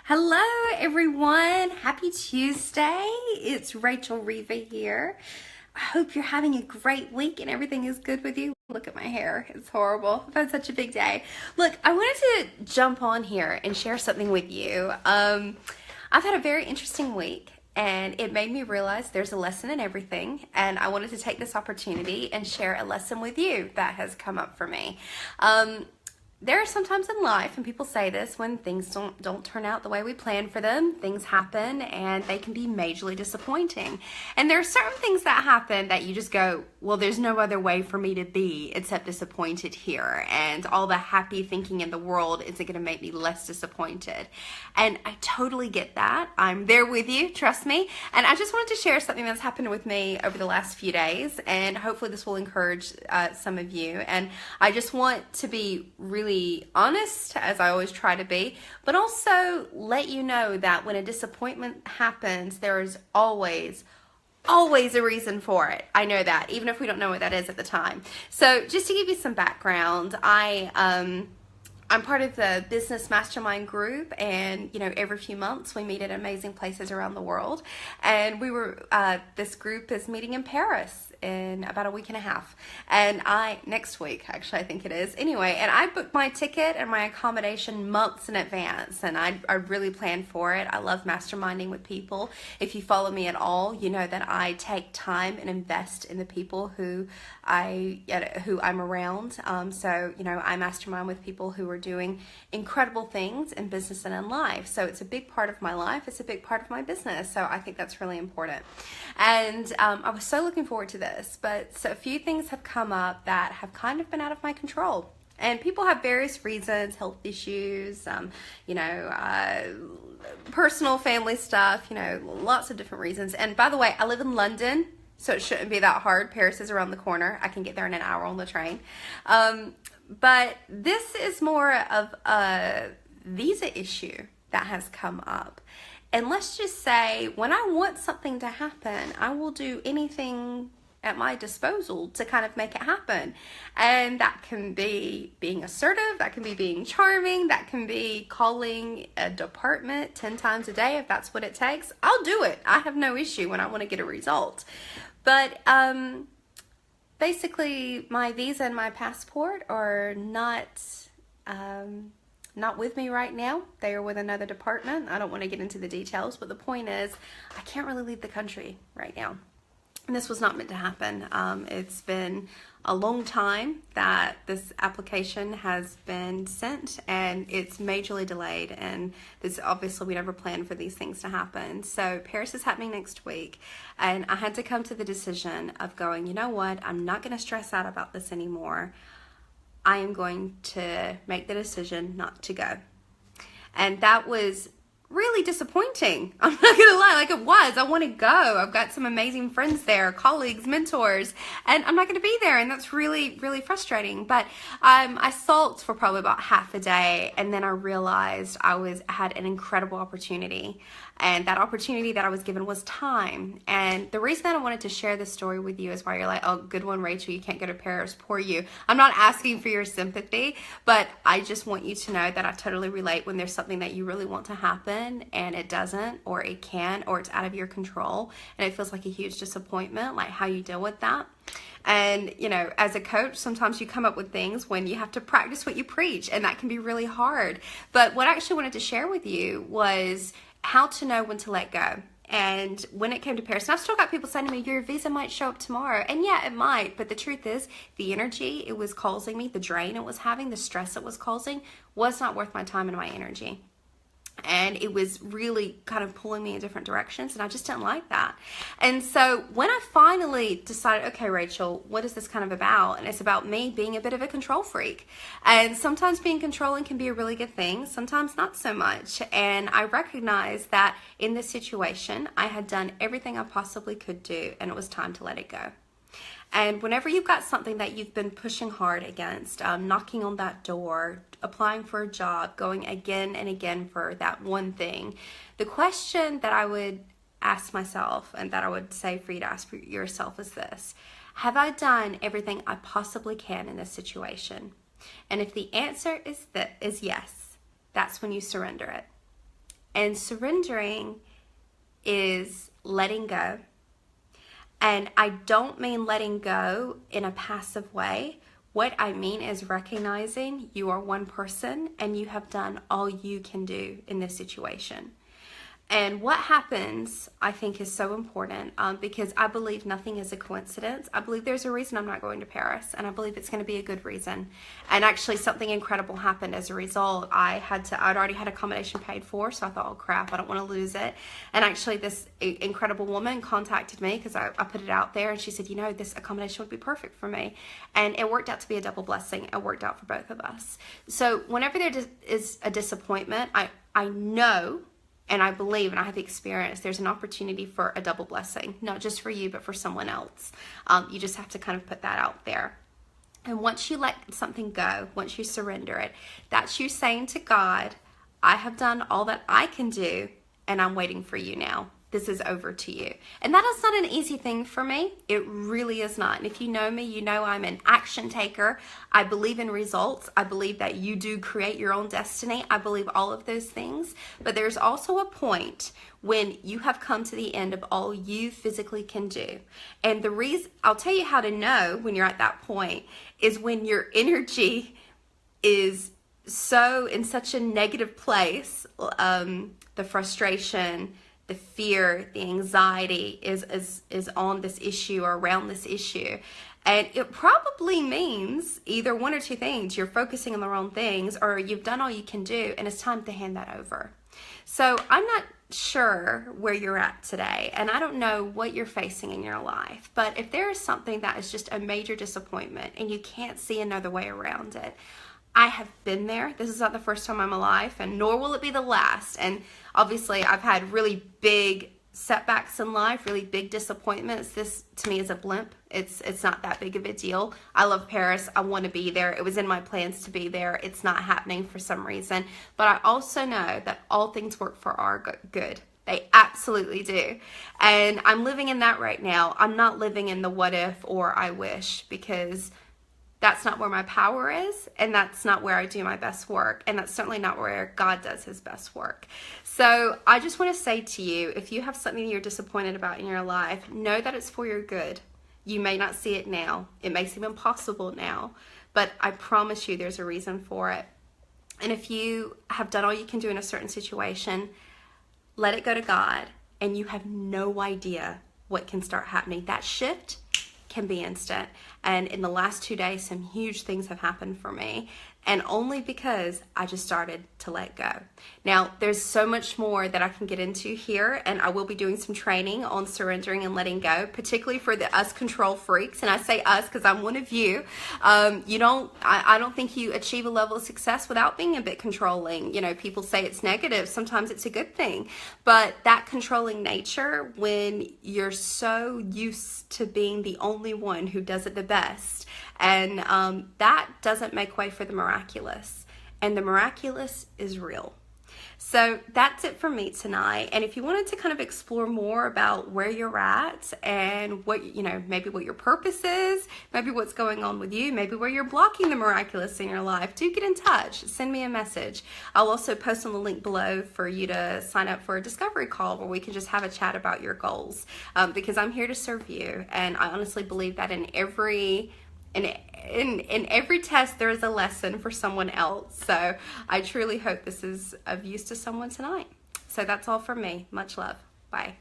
Hello everyone, happy Tuesday. It's Rachel Reva here. I hope you're having a great week and everything is good with you. Look at my hair, it's horrible. I've had such a big day. Look, I wanted to jump on here and share something with you. I've had a very interesting week and it made me realize there's a lesson in everything, and I wanted to take this opportunity and share a lesson with you that has come up for me. There are sometimes in life, and people say this, when things don't turn out the way we plan for them, things happen and they can be majorly disappointing. And there are certain things that happen that you just go, well, there's no other way for me to be except disappointed here. And all the happy thinking in the world isn't going to make me less disappointed. And I totally get that. I'm there with you, trust me. And I just wanted to share something that's happened with me over the last few days. And hopefully this will encourage some of you. And I just want to be really honest, as I always try to be, but also let you know that when a disappointment happens, there is always a reason for it. I know that, even if we don't know what that is at the time. So just to give you some background, I'm part of the business mastermind group, and every few months we meet at amazing places around the world. And this group is meeting in Paris in about a week and a half, and next week actually, I think it is. Anyway, and I booked my ticket and my accommodation months in advance, and I really planned for it. I love masterminding with people. If you follow me at all, you know that I take time and invest in the people who I'm around. So I mastermind with people who are doing incredible things in business and in life. So it's a big part of my life. It's a big part of my business. So I think that's really important. And I was so looking forward to this. But so a few things have come up that have kind of been out of my control. And people have various reasons, health issues, personal family stuff, lots of different reasons. And by the way, I live in London, so it shouldn't be that hard. Paris is around the corner. I can get there in an hour on the train. But this is more of a visa issue that has come up. And let's just say, when I want something to happen, I will do anything at my disposal to kind of make it happen. And that can be being assertive, that can be being charming, that can be calling a department 10 times a day if that's what it takes. I'll do it. I have no issue when I want to get a result. But basically, my visa and my passport are not with me right now. They are with another department. I don't want to get into the details, but the point is, I can't really leave the country right now. And this was not meant to happen. It's been a long time that this application has been sent, and it's majorly delayed. And this, obviously, we never planned for these things to happen. So Paris is happening next week, and I had to come to the decision of going, you know what? I'm not going to stress out about this anymore. I am going to make the decision not to go. And that was really disappointing. I'm not gonna lie, like it was. I want to go. I've got some amazing friends there, colleagues, mentors, and I'm not gonna be there, and that's really, really frustrating. But I sulked for probably about half a day, and then I realized I had an incredible opportunity, and that opportunity that I was given was time. And the reason that I wanted to share this story with you is why you're like, oh, good one, Rachel, you can't go to Paris, poor you. I'm not asking for your sympathy, but I just want you to know that I totally relate when there's something that you really want to happen and it doesn't, or it can, or it's out of your control, and it feels like a huge disappointment, like how you deal with that. And as a coach, sometimes you come up with things when you have to practice what you preach, and that can be really hard. But what I actually wanted to share with you was how to know when to let go. And when it came to Paris, and I've still got people saying to me, your visa might show up tomorrow. And yeah, it might. But the truth is, the energy it was causing me, the drain it was having, the stress it was causing, was not worth my time and my energy. And it was really kind of pulling me in different directions, and I just didn't like that. And so when I finally decided, okay, Rachel, what is this kind of about? And it's about me being a bit of a control freak. And sometimes being controlling can be a really good thing, sometimes not so much. And I recognized that in this situation, I had done everything I possibly could do, and it was time to let it go. And whenever you've got something that you've been pushing hard against, knocking on that door, applying for a job, going again and again for that one thing, the question that I would ask myself, and that I would say for you to ask for yourself, is this: have I done everything I possibly can in this situation? And if the answer is yes, that's when you surrender it. And surrendering is letting go. And I don't mean letting go in a passive way. What I mean is recognizing you are one person and you have done all you can do in this situation. And what happens, I think, is so important because I believe nothing is a coincidence. I believe there's a reason I'm not going to Paris, and I believe it's going to be a good reason. And actually, something incredible happened as a result. I'd already had accommodation paid for, so I thought, oh crap, I don't want to lose it. And actually, this incredible woman contacted me because I put it out there, and she said, you know, this accommodation would be perfect for me. And it worked out to be a double blessing. It worked out for both of us. So whenever there is a disappointment, I know, and I believe, and I have experienced, there's an opportunity for a double blessing, not just for you, but for someone else. You just have to kind of put that out there. And once you let something go, once you surrender it, that's you saying to God, I have done all that I can do, and I'm waiting for you now. This is over to you. And that is not an easy thing for me. It really is not. And if you know me, you know I'm an action taker. I believe in results. I believe that you do create your own destiny. I believe all of those things. But there's also a point when you have come to the end of all you physically can do. And the reason, I'll tell you how to know when you're at that point, is when your energy is so in such a negative place, the frustration, the fear, the anxiety is on this issue or around this issue. And it probably means either one or two things. You're focusing on the wrong things, or you've done all you can do, and it's time to hand that over. So I'm not sure where you're at today, and I don't know what you're facing in your life. But if there is something that is just a major disappointment and you can't see another way around it, I have been there. This is not the first time I'm alive, and nor will it be the last. And obviously, I've had really big setbacks in life, really big disappointments. This, to me, is a blimp. It's not that big of a deal. I love Paris. I want to be there. It was in my plans to be there. It's not happening for some reason. But I also know that all things work for our good. They absolutely do. And I'm living in that right now. I'm not living in the what if or I wish, because that's not where my power is, and that's not where I do my best work, and that's certainly not where God does his best work. So I just want to say to you, if you have something you're disappointed about in your life, know that it's for your good. You may not see it now. It may seem impossible now, but I promise you there's a reason for it. And if you have done all you can do in a certain situation, let it go to God, and you have no idea what can start happening. That shift can be instant. And in the last 2 days, some huge things have happened for me, and only because I just started to let go. Now, there's so much more that I can get into here, and I will be doing some training on surrendering and letting go, particularly for the us control freaks. And I say us because I'm one of you. I don't think you achieve a level of success without being a bit controlling. You know, people say it's negative. Sometimes it's a good thing. But that controlling nature, when you're so used to being the only one who does it the best, and that doesn't make way for the miraculous. And the miraculous is real. So that's it for me tonight. And if you wanted to kind of explore more about where you're at and what, you know, maybe what your purpose is, maybe what's going on with you, maybe where you're blocking the miraculous in your life, do get in touch. Send me a message. I'll also post on the link below for you to sign up for a discovery call where we can just have a chat about your goals, because I'm here to serve you. And I honestly believe that in every test there is a lesson for someone else. So I truly hope this is of use to someone tonight. So that's all from me. Much love. Bye.